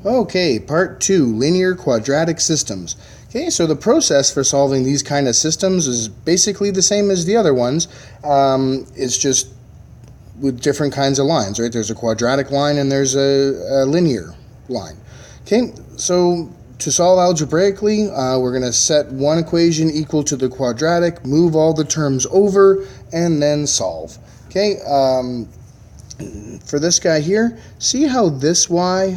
Okay, part 2, linear quadratic systems. Okay, so the process for solving these kind of systems is basically the same as the other ones. It's just with different kinds of lines, right? There's a quadratic line and there's a linear line. Okay, so to solve algebraically, we're going to set one equation equal to the quadratic, move all the terms over, and then solve. Okay, for this guy here, see how this y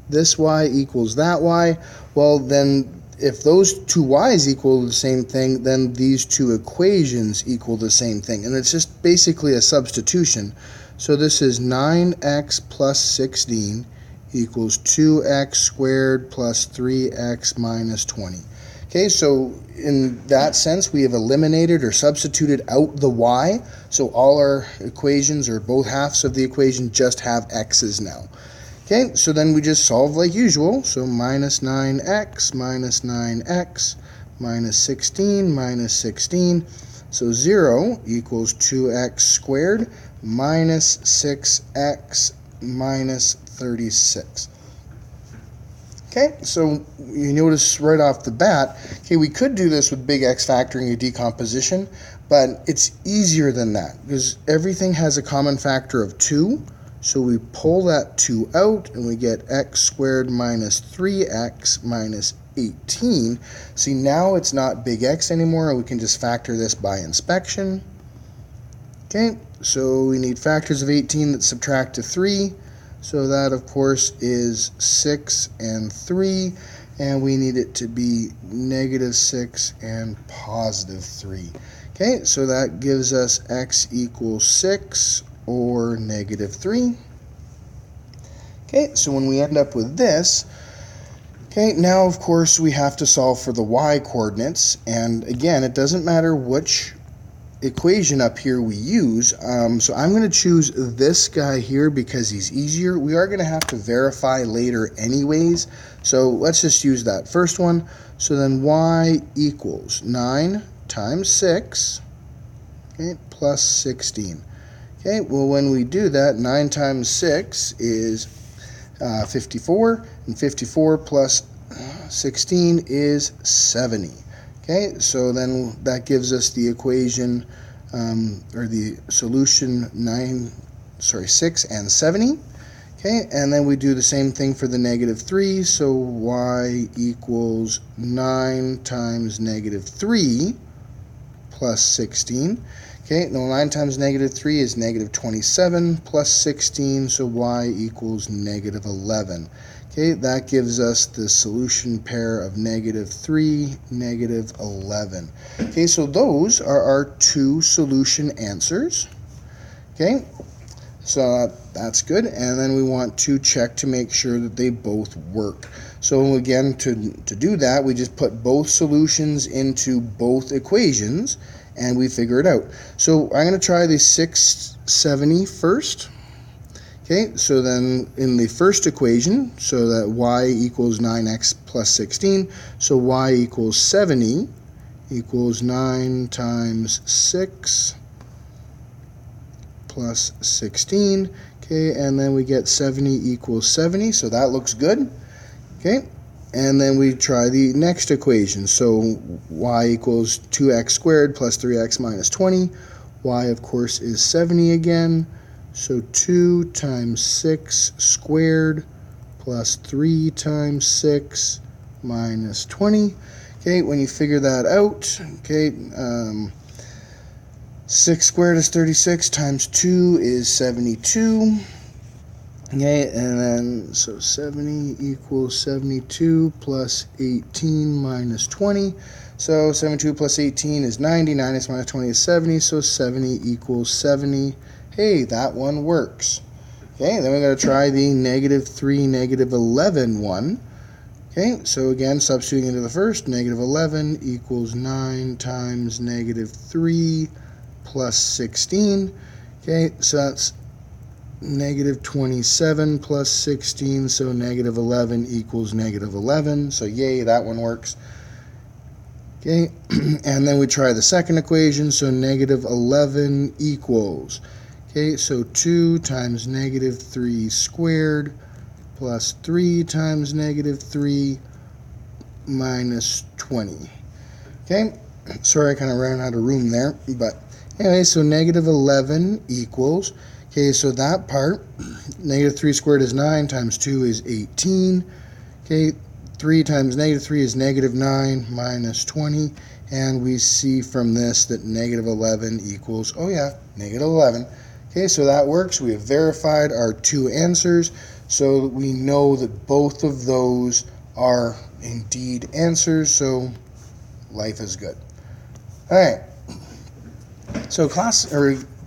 equals that y? Well, then if those two y's equal the same thing, then these two equations equal the same thing. And it's just basically a substitution. So this is 9x plus 16 equals 2x squared plus 3x minus 20. Okay, so in that sense, we have eliminated or substituted out the y. So all our equations, or both halves of the equation, just have x's now. Okay, so then we just solve like usual. So minus 9x minus 9x minus 16 minus 16. So 0 equals 2x squared minus 6x minus 36. Okay, so you notice right off the bat, okay, we could do this with big X factoring or decomposition, but it's easier than that because everything has a common factor of 2. So we pull that 2 out and we get x squared minus 3x minus 18. See, now it's not big X anymore, and we can just factor this by inspection. Okay, so we need factors of 18 that subtract to 3. So that, of course, is 6 and 3. And we need it to be negative 6 and positive 3. Okay, so that gives us x equals 6 or negative 3. Okay, so when we end up with this, okay, now of course we have to solve for the y coordinates, and again, it doesn't matter which equation up here we use, so I'm going to choose this guy here because he's easier. We are going to have to verify later anyways, so let's just use that first one. So then y equals 9 times 6, okay, plus 16. Okay, well, when we do that, 9 times 6 is 54, and 54 plus 16 is 70. Okay, so then that gives us the equation, or the solution 6 and 70. Okay, and then we do the same thing for the negative 3, so y equals 9 times negative 3 plus 16. Okay, now 9 times negative 3 is negative 27 plus 16, so y equals negative 11. Okay, that gives us the solution pair of negative 3, negative 11. Okay, so those are our two solution answers. Okay, so that's good. And then we want to check to make sure that they both work. So again, to do that, we just put both solutions into both equations and we figure it out. So I'm going to try the 670 first. Okay, so then in the first equation, so that y equals 9x plus 16, so y equals 70 equals 9 times 6 plus 16. Okay, and then we get 70 equals 70, so that looks good. Okay, and then we try the next equation. So y equals 2x squared plus 3x minus 20. Y, of course, is 70 again. So 2 times 6 squared plus 3 times 6 minus 20. Okay, when you figure that out, okay, 6 squared is 36 times 2 is 72. Okay, and then so 70 equals 72 plus 18 minus 20. So 72 plus 18 is 90, 90 minus 20 is 70, so 70 equals 70. Hey, that one works. Okay, then we're going to try the negative 3, negative 11 one. Okay, so again, substituting into the first, negative 11 equals 9 times negative 3 plus 16. Okay, so that's negative 27 plus 16, so negative 11 equals negative 11. So yay, that one works. Okay, and then we try the second equation, so negative 11 equals, okay, so 2 times negative 3 squared plus 3 times negative 3 minus 20. Okay, sorry I kind of ran out of room there, but anyway, so negative 11 equals, okay, so that part, negative 3 squared is 9 times 2 is 18. Okay, 3 times negative 3 is negative 9 minus 20. And we see from this that negative 11 equals, oh yeah, negative 11. Okay, so that works. We have verified our two answers. So we know that both of those are indeed answers. So life is good. All right. So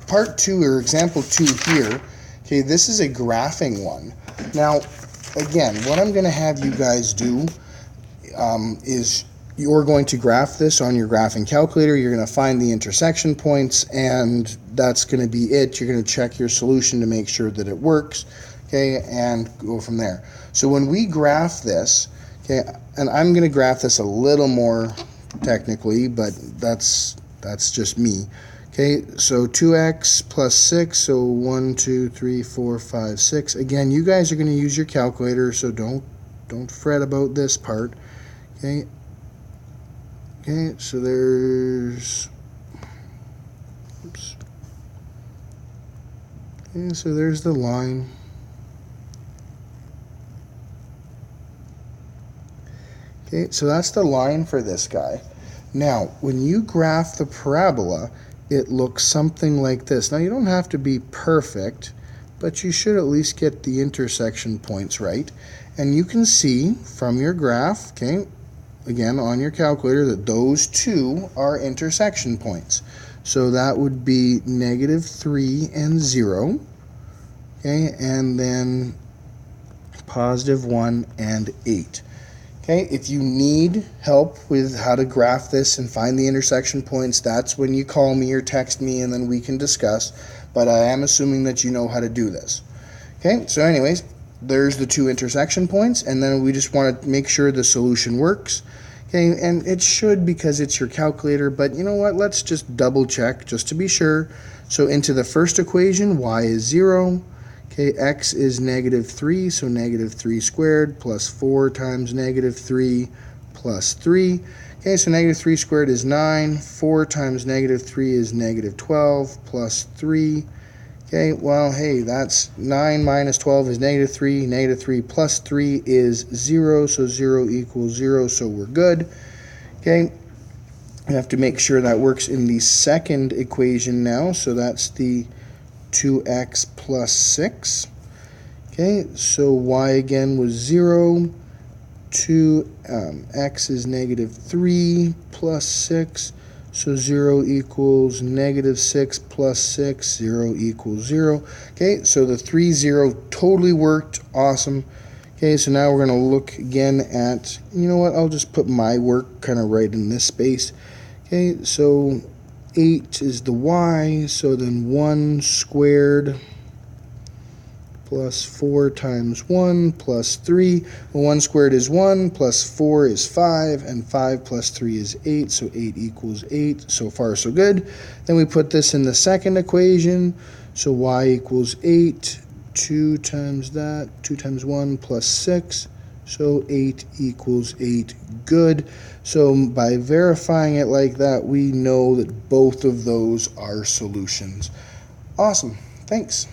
part 2 or example 2 here. Okay, this is a graphing one. Now, again, what I'm going to have you guys do is you're going to graph this on your graphing calculator. You're going to find the intersection points, and that's going to be it. You're going to check your solution to make sure that it works, okay, and go from there. So when we graph this, okay, and I'm going to graph this a little more technically, but that's just me. Okay, so 2x plus 6, so 1, 2, 3, 4, 5, 6. Again, you guys are going to use your calculator, so don't fret about this part. Okay. Okay, so there's, oops. Okay, so there's the line. Okay, so that's the line for this guy. Now, when you graph the parabola, it looks something like this. Now, you don't have to be perfect, but you should at least get the intersection points right. And you can see from your graph, okay, again on your calculator, that those two are intersection points. So that would be negative 3 and 0, okay, and then positive 1 and 8. Okay, if you need help with how to graph this and find the intersection points, that's when you call me or text me and then we can discuss. But I am assuming that you know how to do this. Okay, so anyways, there's the two intersection points, and then we just want to make sure the solution works. Okay, and it should because it's your calculator, but you know what, let's just double check just to be sure. So into the first equation, y is 0. Okay, x is negative 3, so negative 3 squared plus 4 times negative 3 plus 3. Okay, so negative 3 squared is 9. 4 times negative 3 is negative 12 plus 3. Okay, well, hey, that's 9 minus 12 is negative 3. Negative 3 plus 3 is 0, so 0 equals 0, so we're good. Okay, we have to make sure that works in the second equation now, so that's the 2x plus 6. Okay, so y again was 0. X is negative 3 plus 6. So 0 equals negative 6 plus 6. 0 equals 0. Okay, so the 3, 0 totally worked. Awesome. Okay, so now we're going to look again at, you know what, I'll just put my work kind of right in this space. Okay, so 8 is the y, so then 1 squared plus 4 times 1 plus 3. Well, 1 squared is 1, plus 4 is 5, and 5 plus 3 is 8, so 8 equals 8. So far, so good. Then we put this in the second equation, so y equals 8. 2 times that, 2 times 1 plus 6, so 8 equals 8. Good. So by verifying it like that, we know that both of those are solutions. Awesome. Thanks.